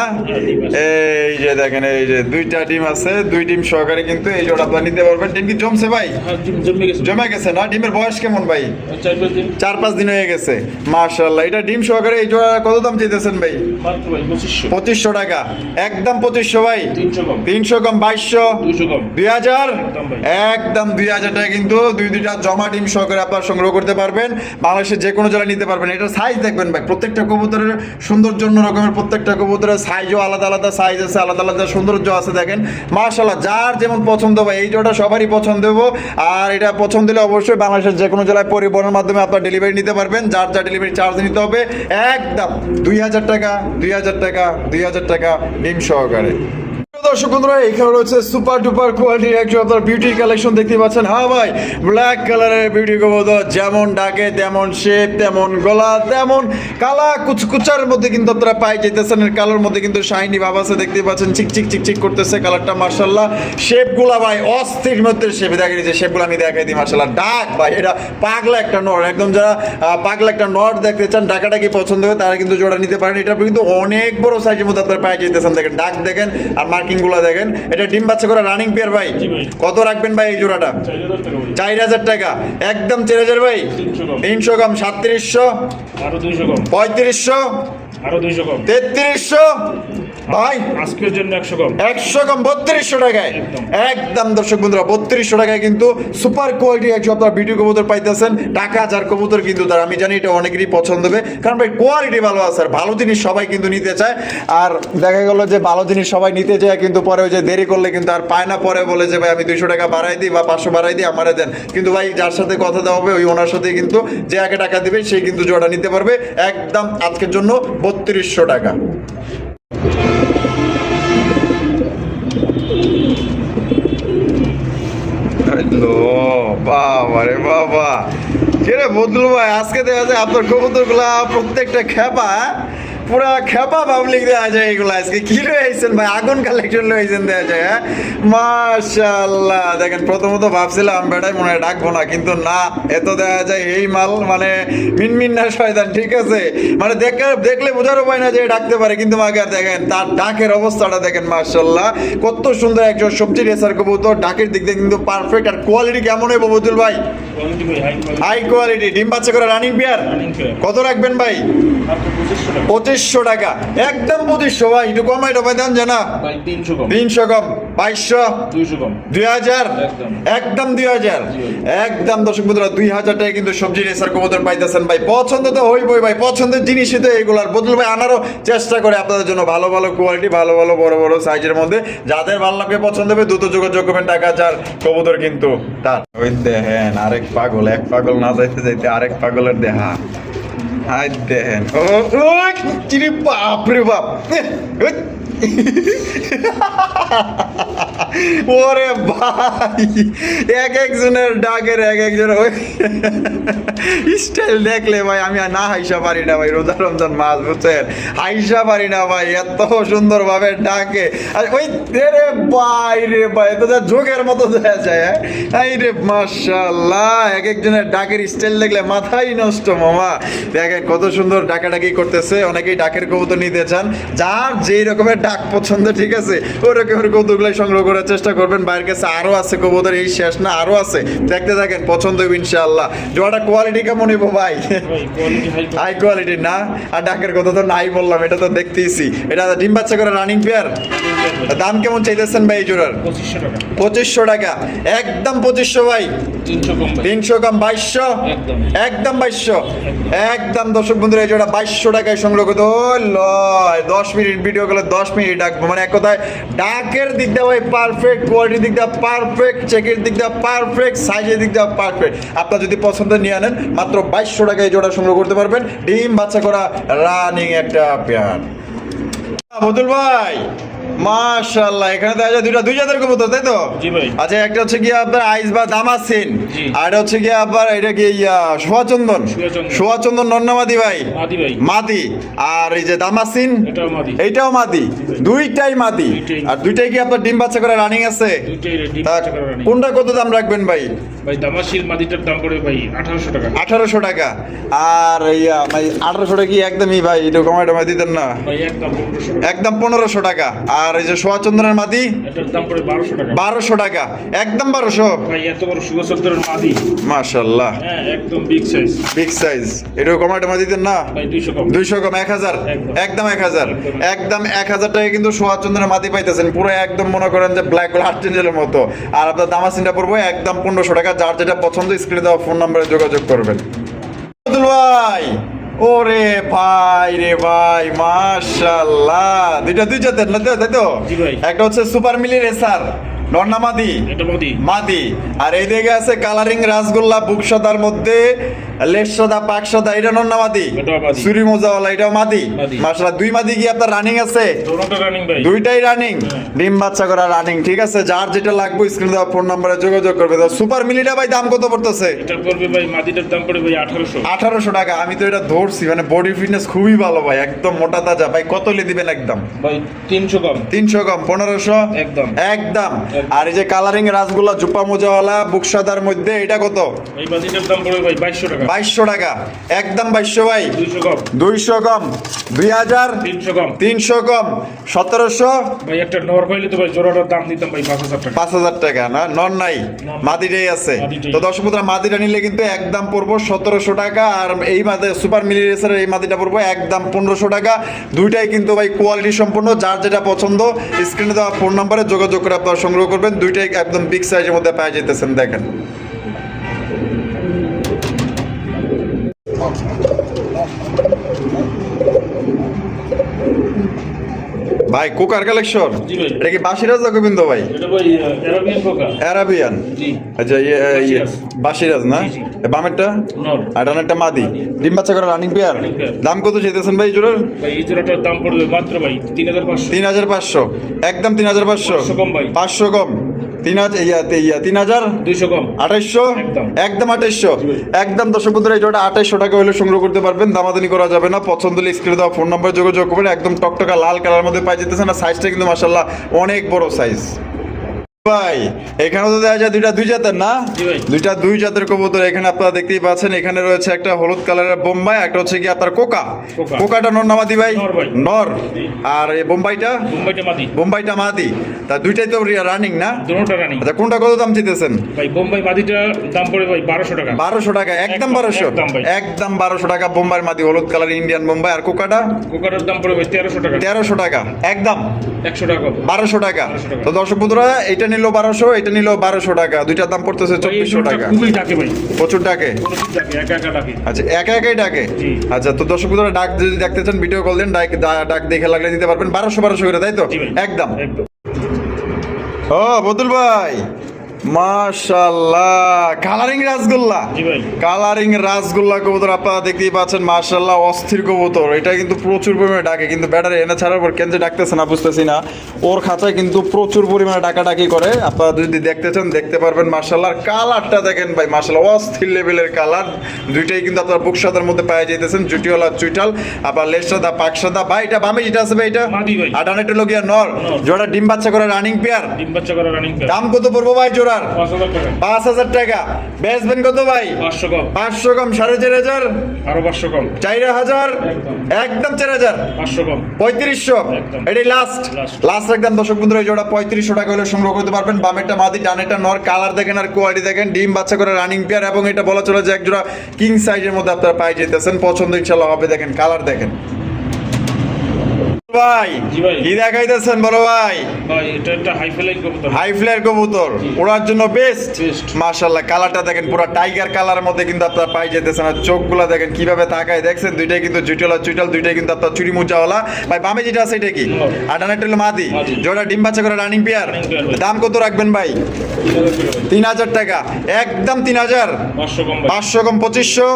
এই যে দেখেন এই যে দুইটা ডিম আছে, দুই ডিম সহকারে কিন্তু এই জোড়া আপনারা নিতে পারবেন। ডিম কি জমছে ভাই? জমে গেছে না? ডিমের বয়স কেমন ভাই? 4-5 দিন হয়ে গেছে মাশাআল্লাহ। এটা ডিম সহকারে এই জোড়া কত দাম চাইতেছেন ভাই? 2500 টাকা, একদম 2500 ভাই। 300 কম, 2200, 2000, একদম 2000 টাকা কিন্তু দুইটা জমা ডিম সহকারে আপনারা সংগ্রহ করতে পারবেন। বাংলাদেশের যে কোনো জেলায় নিতে পারবেন। এটা সাইজ দেখবেন ভাই, প্রত্যেকটা কবুতরের সৌন্দর্য অন্য রকমের, প্রত্যেকটা কবুতরের সাইজও আলাদা আলাদা সাইজ আছে, আলাদা আলাদা সৌন্দর্য আছে। দেখেন মাশাআল্লাহ, যার যেমন পছন্দ ভাই, এই জোড়া সবারই পছন্দ হবে। আর এটা পছন্দ হলে অবশ্যই বাংলাদেশের যে কোনো জেলায় পরিবহনের মাধ্যমে আপনারা ডেলিভারি নিতে পারবেন। যার যা ডেলিভারি চার্জ নিতে হবে একদম 2000 টাকা, 2000 টাকা, 2000 টাকা ডিম সহকারে। দর্শক বন্ধুরা এখানে রয়েছে সুপার ডুপার কোয়ালিটির একজন আপনার বিউটির কালেকশন দেখতে পাচ্ছেন। হ্যাঁ ভাই, ব্ল্যাক কালারের বিউটি কবুতর, যেমন ডাকে তেমন শেপ, তেমন গলা, তেমন কালা কুচকুচার মধ্যে কিন্তু আপনারা পাই যেতেছেন। এর কালার মধ্যে কিন্তু শাইনি ভাব আছে, দেখতে পাচ্ছেন চিকচিক চিকচিক করতেছে কালারটা মাশাআল্লাহ। শেপগুলা ভাই অস্থির মধ্যে শেপ, দেখেন যে শেপগুলো আমি দেখাই দিই মাশাআল্লাহ। ডাক ভাই এটা পাগলা একটা নর, একদম যারা পাগলা একটা নর দেখতে চান, ডাকাটা কি পছন্দ হয় তারা কিন্তু জোড়া নিতে পারেন। এটা কিন্তু অনেক বড় সাইজের মধ্যে আপনারা পাই যেতেছেন। দেখেন ডাক দেখেন আর মার্কিং গুলা দেখেন। এটা ডিম বাচ্চা করে রানিং পেয়ার ভাই। কত রাখবেন ভাই এই জোড়াটা? 4000 টাকা, একদম 4000 ভাই। 300 কম, 3700, 3500, 3300 ভাই। আজকের জন্য 100 কম, 100 কম, 3200 টাকায় একদম দর্শক বন্ধুরা 3200 টাকায় কিন্তু সুপার কোয়ালিটি একজন আপনার ভিডিও কবুতর পাইতেছেন। টাকা হাজার কবুতর কিন্তু তার, আমি জানি এটা অনেকেরই পছন্দ হবে, কারণ ভাই কোয়ালিটি ভালো আছে আর ভালো জিনিস সবাই কিন্তু নিতে চায়। আর দেখা গেল যে ভালো জিনিস সবাই নিতে চায় কিন্তু পরে ওই যে দেরি করলে কিন্তু আর পায় না, পরে বলে যে ভাই আমি 200 টাকা বাড়াই দিই বা 500 বাড়াই দিই আমারে দেন। কিন্তু ভাই যার সাথে কথা দেওয়া হবে ওই ওনার সাথে কিন্তু যে আগে টাকা দিবে সেই কিন্তু জোড়া নিতে পারবে একদম আজকের জন্য 3200 টাকা। বাবা রে বাবা, কে রে বদলু ভাই, আজকে দেখা যায় আপনার কবুতর গুলা প্রত্যেকটা খেপা, পুরা খেপা পাবলিক দেওয়া যায় এগুলো। আজকে কি রয়েছেন ভাই? আগুন কালেকশন রয়েছেন দেওয়া যায়। হ্যাঁ মাশাআল্লাহ, দেখেন প্রথমত ভাবছিলাম বেটাই মনে হয় ডাকবো না, কিন্তু না, এত দেওয়া যায় এই মাল মানে মিনমিন না শয়তান, ঠিক আছে? মানে দেখলে বোঝার উপায় না যে ডাকতে পারে, কিন্তু মাগার দেখেন তার ডাকের অবস্থাটা দেখেন মাশাআল্লাহ, কত সুন্দর একজন সবজি রেসার কবুতর। ডাকের দিক দিয়ে কিন্তু পারফেক্ট। আর কোয়ালিটি কেমন হবে বদুল ভাই? হাই কোয়ালিটি, ডিম বাচ্চা করে রানিং পেয়ার। কত রাখবেন ভাই? 2500 2500 টাকা, একদম 2500 ভাই, একটু কমাই ভাই দেন জানা ভাই 300 কম, 300 কম, 2200, 200 কম, 2000, একদম। একদম 2000, একদম দর্শক বন্ধুরা 2000 টাকা কিন্তু সবজি রেসার কবুতর পাইতেছেন ভাই। পছন্দ তো হইবই ভাই, পছন্দের জিনিসই তো এগুলার। বদল ভাই আনারও চেষ্টা করে আপনাদের জন্য ভালো ভালো কোয়ালিটি, ভালো ভালো বড় বড় সাইজের মধ্যে। যাদের ভালো লাগবে পছন্দ হবে দ্রুত যোগাযোগ করবেন। টাকা চার কবুতর কিন্তু তার। ওই দেখেন আরেক পাগল, এক পাগল না যাইতে যাইতে আরেক পাগলের দেহা। হাই দেখেন, ও ওই চিরি বাপ রে বাপ, ওই। ওরে ভাই, এক একজনের ডাকের এক একজনের ওই স্টাইল দেখলে ভাই আমি আর না হাইসা পারি না ভাই। রোজা রমজান মাস বুঝছেন, হাইসা পারি না ভাই, এত সুন্দর ভাবে ডাকে। আর ওই রে ভাই রে ভাই, তো যা যোগের মতো দেখা যায়। এই রে মাশাআল্লাহ, এক একজনের ডাকের স্টাইল দেখলে মাথাই নষ্ট মামা। দেখেন কত সুন্দর ডাকাডাকি করতেছে। অনেকেই ডাকের কবুতর নিতে চান, যার যেই রকমের ডাক পছন্দ, ঠিক আছে, ওই রকমের কবুতরগুলাই সংগ্রহ করার চেষ্টা করবেন। বাইরের কাছে আরো আছে কবুতর, এই শেষ না, আরো আছে, দেখতে থাকেন, পছন্দ হবে ইনশাআল্লাহ। জোড়াটা কোয়ালিটি কেমন নিবো ভাই? হাই কোয়ালিটি না? আর ডাকের কথা তো নাই বললাম, এটা তো দেখতেইছি। এটা ডিম বাচ্চা করে রানিং পেয়ার। দাম কেমন চাইতেছেন ভাই এই জোড়ার? 2500 টাকা, একদম 2500 ভাই, 300 কম, 2200, একদম 2200, একদম। দর্শক বন্ধুরা এই জোড়া 2200 টাকায় সংগ্রহ করতে। ও লয় 10 মিনিট ভিডিও করলে 10 মিনিট ডাকবো, মানে এক কথায় ডাকের দিক দিয়ে ভাই পারফেক্ট, কোয়ালিটির দিক দিয়ে পারফেক্ট, চেকের দিক দিয়ে পারফেক্ট, সাইজের দিক দিয়ে পারফেক্ট। আপনার যদি পছন্দ নিয়ে আনেন মাত্র 2200 টাকায় এই জোড়া সংগ্রহ করতে পারবেন। ডিম বাচ্চা করা রানিং একটা পেয়ার। বদুল ভাই মাশাআল্লাহ, এখানে দেখা যায় দুই জাতের কবুতর, তাই তো? জি ভাই। আচ্ছা, একটা হচ্ছে কি আপনার আইস বা দামাসিন, আর এটা হচ্ছে কি আপনার এটা কি সোয়াচন্দন। সোয়াচন্দন নন্নামাদি ভাই, মাদি। আর এই যে দামাসিন এইটাও মাদি, দুইটাই মাদি। আর দুইটাই কি আপনার ডিম বাচ্চা করে রানিং আছে? কোনটা কত দাম রাখবেন ভাই? ভাই দামাসিন মাদিটার দাম পড়বে ভাই 1800 টাকা। 1800 টাকা। আর ইয়া ভাই 1800 টাকা কি একদমই ভাই একটু কমাই টমাই দিতেন না? ভাই একদম 1500 টাকা। একদম 1500 টাকা। আর এই যে সোয়াচন্দনের মাদি এটার দাম পড়বে 1200 টাকা। 1200 টাকা, একদম 1200 ভাই। এত বড় সুগসদ্দরের মাদি, মাশাআল্লাহ, হ্যাঁ একদম বিগ সাইজ, বিগ সাইজ। একটু কমাই টমাই দিতেন না? ভাই 200 কম, 200 কম, 1000, একদম 1000, একদম 1000 টাকা কিন্তু সোয়াচন্দনের মাদি পাইতেছেন, পুরো একদম মনে করেন যে ব্ল্যাক গোল্ড আর্টিফিশিয়ালের মতো। আর আপনার দামাসিনটা পড়বে একদম 1500 টাকা। যার যেটা পছন্দ স্ক্রিনে দেওয়া ফোন নম্বরে যোগাযোগ করবেন। ভাই ওরে ভাই রে ভাই, মাশাআল্লাহ, দুই জাতের না তাই তো? একটা হচ্ছে সুপার মিলি রেসার নন্না মাদি, মাদি। আর এই দিকে আছে কালারিং রাসগোল্লা বুকসাদার মধ্যে লেশসাদা পাকসাদা, এটা নন্না মাদি। সুরি মোজাওয়ালা, এটাও মাদি। মাশাআল্লাহ, দুই মাদি কি আপনার রানিং আছে? দুইটাই রানিং, ডিম বাচ্চা করা রানিং, ঠিক আছে। যার যেটা লাগবে স্ক্রিনে দেওয়া ফোন নম্বরে যোগাযোগ করবে। সুপার মিলিটা ভাই দাম কত পড়তেছে? এটা পড়বে ভাই মাদিটার দাম পড়বে ভাই 1800। 1800 টাকা। আমি তো এটা ধরছি, মানে বডি ফিটনেস খুবই ভালো ভাই, একদম মোটা তাজা ভাই। কত লে দিবেন? একদম ভাই 300 কম, 300 কম, 1500, একদম একদম। আর এই যে কালারিং রাসগোল্লা জুপা মোজাওয়ালা বুকসাদার মধ্যে এটা কত? এই মাদিটার দাম পড়বে ভাই 2200 টাকা। 2200 টাকা, একদম 2200 ভাই। 200 কম, 200 কম, 2000, 300 কম, 300 কম, 1700 ভাই। একটা নর পাইলে তো ভাই জোড়াটার দাম দিতাম ভাই 5000 টাকা। 5000 টাকা না? নন নাই, মাদিটাই আছে। তো দর্শক বন্ধুরা, মাদিটা নিলে কিন্তু একদম পড়বো 1700 টাকা। আর এই মাদি সুপার মিলি রেসারের এই মাদিটা পড়বো একদম 1500 টাকা। দুইটাই কিন্তু ভাই কোয়ালিটি সম্পূর্ণ। যার যেটা পছন্দ স্ক্রিনে দেওয়া ফোন নম্বরে যোগাযোগ করে আপনারা সংগ্রহ করবেন। দুইটাই একদম বিগ সাইজের মধ্যে পাওয়া যেতেছেন, দেখেন। ভাই কোকার কালেকশন, এটা কি বাসিরাজ না গোবিন্দ ভাই? এটা ভাই আরাবিয়ান কোকা। আরাবিয়ান, জি। আচ্ছা, বাসিরাজ না? বামেরটা নর আর ডানেরটা মাদি, ডিম বাচ্চা করা রানিং পেয়ার। দাম কত চাইতেছেন ভাই জোড়ার? ভাই এই জোড়াটার দাম পড়বে মাত্র ভাই 3500। 3500, একদম 3500, 500 কম ভাই, 500 কম, 3000, 200 কম, 2800, একদম 2800, একদম। দর্শক বন্ধুরা, এই জোড়াটা 2800 টাকা হলে সংগ্রহ করতে পারবেন। দামাদানি করা যাবে না। পছন্দ হলে স্ক্রিনে দেওয়া ফোন নম্বরে যোগাযোগ করবেন। একদম টকটকা লাল কালার মধ্যে পাই যেতেছে না। সাইজটা কিন্তু মাশাআল্লাহ অনেক বড় সাইজ। ভাই এখানে তো দেখা যায় দুই জাতের না, জি ভাই। দুই জাতের কবুতর এখানে আপনারা দেখতেই পাচ্ছেন। এখানে রয়েছে একটা হলুদ কালারের বোম্বাই, একটা হচ্ছে কি আপনার কোকা। কোকা। কোকাটা নর না মাদি ভাই? নর ভাই। নর। জি। আর এই বোম্বাইটা? বোম্বাইটা মাদি। তা দুইটাই তো রানিং না? দুটোটা রানিং। আচ্ছা কোনটা কত দাম চাইতেছেন ভাই বোম্বাই মাদিটার দাম পড়ে ভাই 1200 টাকা। 1200 টাকা একদম 1200? একদম ভাই। একদম 1200 টাকা বোম্বাই মাদি হলুদ কালার ইন্ডিয়ান বোম্বাই। আর কোকাটা? কোকাটার দাম পড়ে ভাই 1300 টাকা। 1300 টাকা একদম 100 টাকা। 1200 টাকা। 1200 টাকা। তো দর্শক বন্ধুরা এটা নিল 1200, এটা নিল 1200 টাকা, দুইটার দাম পড়তেছে 2400 টাকা। খুবই ডাকে ভাই। প্রচুর ডাকে? প্রচুর ডাকে, একা একা ডাকে। আচ্ছা একা একাই ডাকে? জি। আচ্ছা তো দর্শক বন্ধুরা ডাক যদি দেখতে চান ভিডিও কল দেন, ডাক দেখে লাগলে দিতে পারবেন 1200 করে, তাই তো? জি ভাই। একদম। একদম। ও বদুল ভাই মাশাআল্লাহ কালারিং রাসগোল্লা। জি ভাই। কালারিং রাসগোল্লা কবুতর আপনারা দেখতেই পাচ্ছেন, মাশাআল্লাহ অস্থির কবুতর। এটা কিন্তু প্রচুর পরিমাণে ডাকে, কিন্তু ব্যাটারি এনে ছাড়ার পর কেন যে ডাকতেছে না বুঝতেছি না। ওর খাঁচায় কিন্তু প্রচুর পরিমাণে ডাকাডাকি করে, আপনারা যদি দেখতে চান দেখতে পারবেন। মাশাআল্লাহ আর কালারটা দেখেন ভাই, মাশাআল্লাহ অস্থির লেভেলের কালার। দুইটাই কিন্তু আপনারা বুক সাদার মধ্যে পাওয়া যাইতেছেন, জুটিওয়ালা চুইটাল, আপনার লেজ সাদা পাক সাদা। ভাই এটা বামে যেটা আছে ভাই এটা মাদি ভাই। আর ডানেরটা হলো গিয়া নর। জোড়া ডিম বাচ্চা করে রানিং পেয়ার। ডিম বাচ্চা করা রানিং পেয়ার। দাম কত পড়বো ভাই জোড়ার? 5000 টাকা। 5000 টাকা। বেচবেন কত ভাই? 500 কম। 500 কম 4500। আরো 500 কম। 4000 একদম। একদম 4000। 500 কম। 3500 একদম। এটাই লাস্ট Last। লাস্ট একদম। দর্শক বন্ধুরা এই জোড়া 3500 টাকা হলে সংগ্রহ করতে পারবেন। বামেরটা মাদি ডানেরটা নর। কালার দেখেন আর কোয়ালিটি দেখেন, ডিম বাচ্চা করে রানিং পেয়ার, এবং এটা বলা চলে যে এক জোড়া কিং সাইজের মধ্যে আপনারা পাই যেতেছেন। পছন্দ ইনশাআল্লাহ হবে। দেখেন কালার দেখেন ভাই। জি ভাই। কি দেখাইতেছেন বড় ভাই? ভাই এটা একটা হাই ফ্লাই কবুতর। হাই ফ্লেয়ার কবুতর ওড়ার জন্য বেস্ট। Best। মাশাআল্লাহ কালারটা দেখেন পুরো টাইগার কালারের মধ্যে কিন্তু আপনারা পাই যেতেছেন। আর চোখগুলা দেখেন কিভাবে তাকায়, দেখছেন দুইটাই কিন্তু জুটিওয়ালা চুইটাল, দুইটাই কিন্তু আপনার চুরি মুচাওয়ালা। ভাই বামে যেটা আছে এটা কি? নর। আর ডানাটা হলো মাদি। মাদি। জোড়া ডিম বাচ্চা করে রানিং পেয়ার। Running pair ভাই। দাম কত রাখবেন ভাই? 3000 টাকা একদম। 3000। 500 কম ভাই। 500 কম 2500।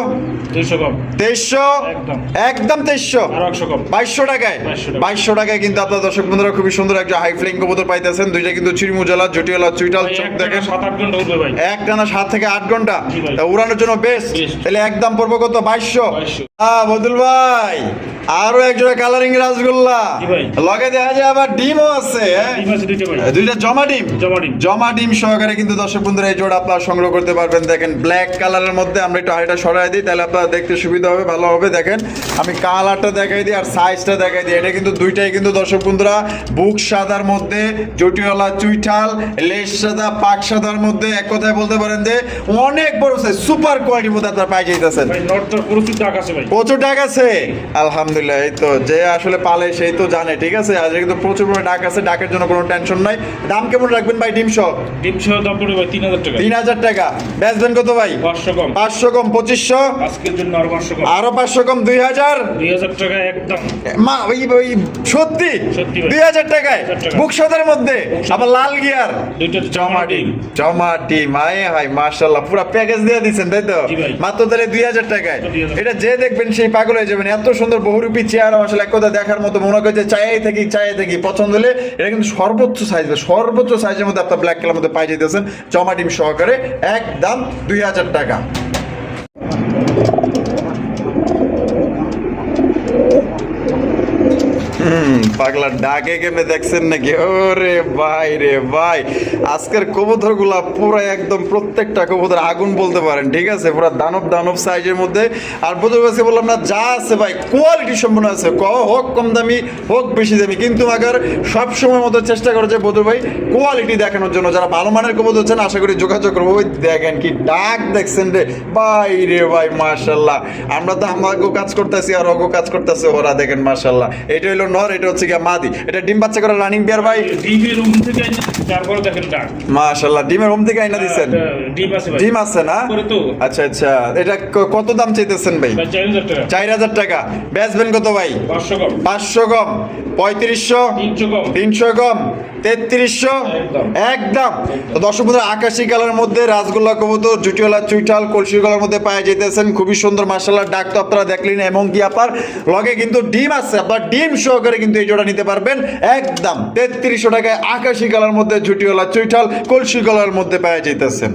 200 কম। 2300 একদম। একদম 2300। আরো 100 কম। 2200 টাকায়। 2200 টাকা। 2200 টাকায় কিন্তু আপনার দর্শক বন্ধুরা খুবই সুন্দর একটা হাই ফ্লাইং কবুতর পাইতেছেন। দুইটা কিন্তু চিরমুজালা জটিওয়ালা চুইটাল। ভাই চোখ একটা দেখেন 7-8 ঘন্টা উঠবে ভাই। এক টানা 7 থেকে 8 ঘন্টা। জি ভাই। তা উড়ানোর জন্য বেস্ট। Best। তাহলে একদম পড়বো কত? 2200। 2200। বদুল ভাই আরো এক জোড়া কালারিং রাসগোল্লা। জি ভাই। লগে দেখা যায় আবার ডিমও আছে। ডিম আছে দুইটা ভাই। দুইটা জমা ডিম। জমা ডিম। জমা ডিম সহকারে কিন্তু দর্শক বন্ধুরা এই জোড়া আপনারা সংগ্রহ করতে পারবেন। দেখেন ব্ল্যাক কালারের মধ্যে আমরা একটু হাইটা সরাই দিই, তাহলে আপনারা দেখতে সুবিধা হবে, ভালো হবে। দেখেন আমি কালারটা দেখাই দিই আর সাইজটা দেখাই দিই। এটা কিন্তু দুইটাই কিন্তু দর্শক বন্ধুরা বুক সাদার মধ্যে জটিওয়ালা চুইঠাল, লেজ সাদা পাক সাদার মধ্যে। এক কথায় বলতে পারেন যে অনেক বড় সাইজ, সুপার কোয়ালিটির মধ্যে আপনারা পাই যাইতেছেন। ভাই নর্থ প্রচুর ডাক আছে ভাই। প্রচুর ডাক আছে আলহামদুলিল্লাহ। এই তো যে আসলে পালে সেই তো জানে, ঠিক আছে। আজ কিন্তু প্রচুর পরিমাণে ডাক আছে, ডাকের জন্য কোনো টেনশন নাই। দাম কেমন রাখবেন ভাই ডিম সহ? ডিম সহ দাম পড়বে ভাই 3000 টাকা। 3000 টাকা। বেচবেন কত ভাই? 500 কম। 500 কম 2500। আজকের জন্য আরো 500 কম। আরো 500 কম 2000। 2000 টাকা একদম। মা ওই সত্যি সত্যি ভাই। 2000 টাকায় 2000 টাকা। বুক সাদার মধ্যে আবার লাল গিয়ার দুইটা জমা ডিম। জমা ডিম। আয় হাই মাশাআল্লাহ পুরো প্যাকেজ দিয়ে দিচ্ছেন তাই তো? জি ভাই। মাত্র তাহলে 2000 টাকায়। 2000 এটা যে দেখবেন সেই পাগল হয়ে যাবেন। এত সুন্দর বহুরূপী চেহারা আসলে এক কথা দেখার মতো, মনে করে যে চাই থাকি পছন্দ হলে। এটা কিন্তু সর্বোচ্চ সাইজের মধ্যে আপনার ব্ল্যাক কালার মধ্যে পাই যেতেছেন জমা ডিম সহকারে একদম 2000 টাকা। পাগলা ডাকে কেমনে দেখছেন নাকি? ওরে ভাই রে ভাই, আজকের কবুতর গুলা পুরো একদম প্রত্যেকটা কবুতর আগুন বলতে পারেন, ঠিক আছে। পুরো দানব সাইজের মধ্যে। আর বদুর কাছে বললাম না যা আছে ভাই কোয়ালিটি সম্পূর্ণ আছে, হোক কম দামি হোক বেশি দামি, কিন্তু আগে সবসময় মতো চেষ্টা করে যে বদুর ভাই কোয়ালিটি দেখানোর জন্য। যারা ভালো মানের কবুতর হচ্ছেন আশা করি যোগাযোগ করবো। ওই দেখেন কি ডাক দেখছেন রে ভাই রে ভাই মাশাল্লাহ। আমরা তো আমাকেও কাজ করতেছি আর ওগো কাজ করতেছে ওরা, দেখেন মাশাল্লাহ। এটা হলো নর, এটা হচ্ছে গিয়া মাদি। এটা ডিম বাচ্চা করে রানিং বিয়ার ভাই। ডিমের রুম থেকে তারপরে দেখেন ডাক। মাশাল্লাহ ডিমের হোম থেকে আইনা দিচ্ছেন। ডিম আছে ভাই। ডিম আছে না? করে তো। আচ্ছা এটা কত দাম চাইতেছেন ভাই? ভাই 4000 টাকা। 4000 টাকা। বেচবেন কত ভাই? 500 কম। 500 কম 3500। 300 কম। 300 কম 3300 একদম। তো দর্শক বন্ধুরা আকাশি কালারের মধ্যে রাসগোল্লা কবুতর জুটিওয়ালা চুইঠাল কলসি গলার মধ্যে পাওয়া যেতেছেন। খুবই সুন্দর মাশাআল্লাহ। ডাক তো আপনারা দেখলেন, এবং কি আপনার লগে কিন্তু ডিম আছে, আপনার ডিম সহকারে কিন্তু এই জোড়া নিতে পারবেন একদম 3300 টাকায়। আকাশি কালার মধ্যে জুটিওয়ালা চুইঠাল কলসি গলার মধ্যে পাওয়া যেতেছেন।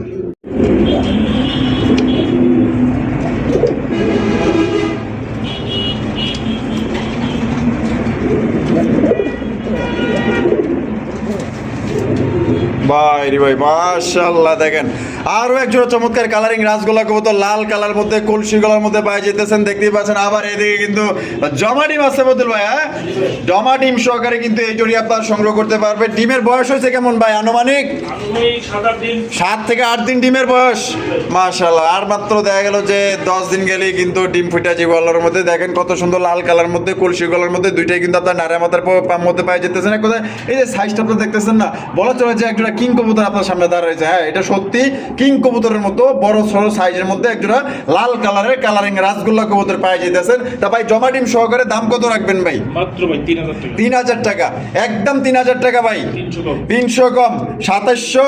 ভাই রে ভাই মাশাআল্লাহ দেখেন আরো এক জোড়া চমৎকার কালারিং রাসগোল্লা কবুতর লাল কালার মধ্যে কলসি গলার মধ্যে পাই যেতেছেন দেখতেই পাচ্ছেন আবার এদিকে কিন্তু জমা ডিম আছে বদল ভাই হ্যাঁ জমা ডিম সহকারে কিন্তু এই জোড়ি আপনারা সংগ্রহ করতে পারবে ডিমের বয়স হয়েছে কেমন ভাই আনুমানিক 7 থেকে 8 দিন ডিমের বয়স মাশাআল্লাহ আর মাত্র দেখা গেল যে 10 দিন গেলেই কিন্তু ডিম ফুটা যাবে গলার মধ্যে দেখেন কত সুন্দর লাল কালার মধ্যে কলসি গলার মধ্যে দুইটাই কিন্তু আপনার নাড়া মাথার মধ্যে পাই যেতেছেন এক কথায় এই যে সাইজটা আপনারা দেখতেছেন না বলা চলে যে একজোড়া কিং কবুতর আপনার সামনে দাঁড়ায় রয়েছে হ্যাঁ এটা সত্যি কিং কবুতরের মতো বড় সরো সাইজের মধ্যে একজোড়া লাল কালারের কালারিং রাসগোল্লা কবুতর পাই যেতেছেন তা ভাই জমা ডিম সহকারে দাম কত রাখবেন ভাই মাত্র ভাই 3000 টাকা একদম 3000 টাকা ভাই 300 কম 2700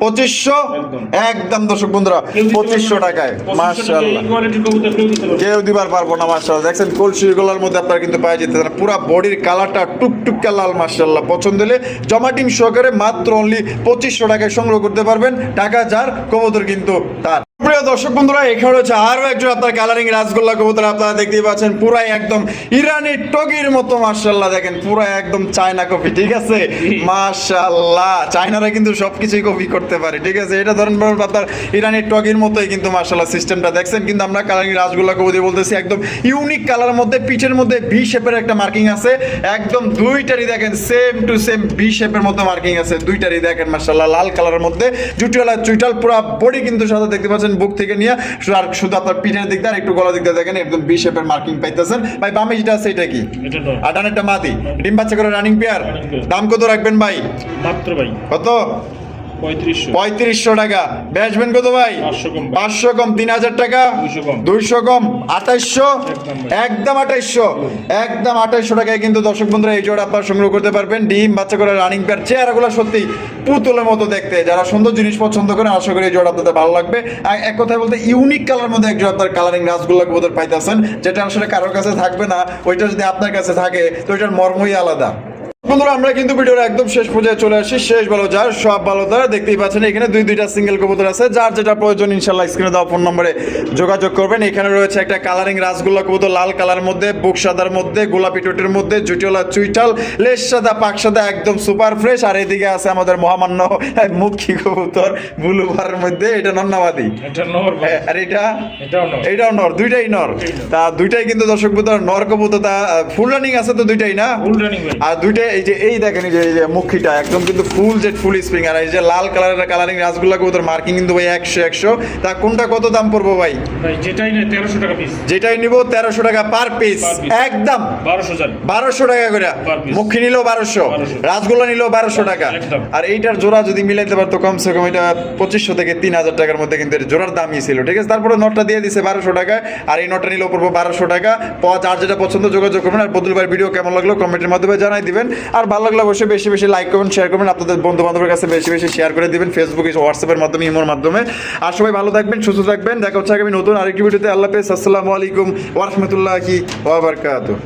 2500 একদম দর্শক বন্ধুরা 2500 টাকায় মাশাআল্লাহ কেউ দিবার পারবো না মাশাআল্লাহ দেখছেন কলসির গলার মধ্যে আপনারা কিন্তু পাই যেতেছেন পুরো বডির কালারটা টুকটুকা লাল মাশাআল্লাহ পছন্দ হলে জমা ডিম সহকারে মাত্র অনলি 2500 টাকায় সংগ্রহ করতে পারবেন টাকা যার কবুতর কিন্তু তার প্রিয় দর্শক বন্ধুরা এখানে রয়েছে আরো একজন আপনার কালারিং রাসগোল্লা কবুতর আপনারা দেখতেই পাচ্ছেন পুরাই একদম ইরানি টগির মতো মাশাআল্লাহ দেখেন পুরো একদম চায়না কফি ঠিক আছে মাশাআল্লাহ চায়নারা কিন্তু সবকিছুই কপি করতে পারে ঠিক আছে এটা ধরেন আপনার ইরানি টগির মতোই কিন্তু মাশাআল্লাহ সিস্টেমটা দেখছেন কিন্তু আমরা কালারিং রাসগোল্লা কবুতর বলতেছি একদম ইউনিক কালার মধ্যে পিঠের মধ্যে ভি শেপের একটা মার্কিং আছে একদম দুইটারই দেখেন সেম টু সেম ভি শেপের মতো মার্কিং আছে দুইটারই দেখেন মাশাআল্লাহ লাল কালারের মধ্যে জুটিওয়ালা চুইটাল পুরো বডি কিন্তু সাথে দেখতে পাচ্ছেন বুক থেকে নিয়ে আর শুধু আপনার পিঠের দিক দিয়ে আর একটু গলা দিক দিয়ে দেখেন একদম বি শেপের মার্কিং পাইতেছেন ভাই বামে যেটা আছে এটা কি আর ডানেরটা মাদি ডিম বাচ্চা করে রানিং পেয়ার দাম কত রাখবেন ভাই মাত্র ভাই কত 3500 টাকা বেচবেন কত ভাই 500 কম 3000 টাকা 200 কম 2800 একদম 2800 টাকায় কিন্তু দর্শক বন্ধুরা এই জোড়া আপনারা সংগ্রহ করতে পারবেন ডিম বাচ্চা করে রানিং পেয়ার চেহারাগুলো সত্যি পুতুলের মতো দেখতে যারা সুন্দর জিনিস পছন্দ করেন আশা করি এই জোড়া আপনাদের ভালো লাগবে আর এক কথায় বলতে ইউনিক কালার মধ্যে এক জোড়া আপনার কালারিং রাসগোল্লা কবুতর পাইতেছেন যেটা আসলে কারোর কাছে থাকবে না ওইটা যদি আপনার কাছে থাকে তো ওইটার মর্মই আলাদা বন্ধুরা আমরা কিন্তু ভিডিওর একদম শেষ পর্যায়ে চলে আসি শেষ ভালো যার সব ভালো তারা দেখতেই পাচ্ছেন এখানে দুইটা সিঙ্গেল কবুতর আছে যার যেটা প্রয়োজন ইনশাল্লাহ স্ক্রিনে দেওয়া ফোন নম্বরে যোগাযোগ করবেন এখানে রয়েছে একটা কালারিং রাসগোল্লা কবুতর লাল কালার মধ্যে বুক সাদার মধ্যে গোলাপি টোটের মধ্যে জুটিওলা চুইটাল লেস সাদা পাক সাদা একদম সুপার ফ্রেশ আর এদিকে আছে আমাদের মহামান্য মুখী কবুতর ব্লুবারের মধ্যে এটা নন্নাবাদী আর এটাও নর দুইটাই নর তা দুইটাই কিন্তু দর্শক কবুতর নর কবুতর তা ফুল রানিং আছে তো দুইটাই না আর দুইটাই এই যে এই দেখেন এই যে মুখিটা একদম কিন্তু ফুল জেট ফুল স্প্রিং আর এই যে লাল কালারের কালারিং রাসগোল্লা কবুতর মার্কিং কিন্তু ভাই 100 তা কোনটা কত দাম পড়বো ভাই যেটাই নেই 1300 টাকা পিস যেটাই নিব 1300 টাকা পার পিস একদম 1200 টাকা করে মুখি নিলেও 1200 রাসগোল্লা নিলেও 1200 টাকা আর এইটার জোড়া যদি মিলাইতে পারতো কমসে কম এটা 2500 থেকে 3000 টাকার মধ্যে কিন্তু জোড়ার দামই ছিল ঠিক আছে তারপরে নটটা দিয়ে দিছে 1200 টাকা আর এই নটটা নিলেও পড়বো 1200 টাকা যার যেটা পছন্দ যোগাযোগ করবেন আর বদুল ভাইয়ের ভিডিও কেমন লাগলো কমেন্টের মাধ্যমে জানাই দিবেন আর ভালো লাগলে অবশ্যই বেশি বেশি লাইক করবেন শেয়ার করবেন আপনাদের বন্ধু বান্ধবের কাছে বেশি বেশি শেয়ার করে দিবেন ফেসবুকে হোয়াটসঅ্যাপের মাধ্যমে ইমোর মাধ্যমে আর সবাই ভালো থাকবেন সুস্থ থাকবেন দেখা হচ্ছে আগামী নতুন আরেকটি ভিডিওতে আল্লাহ হাফেজ আসসালামু আলাইকুম ওয়া রাহমাতুল্লাহি ওয়া বারাকাতুহু।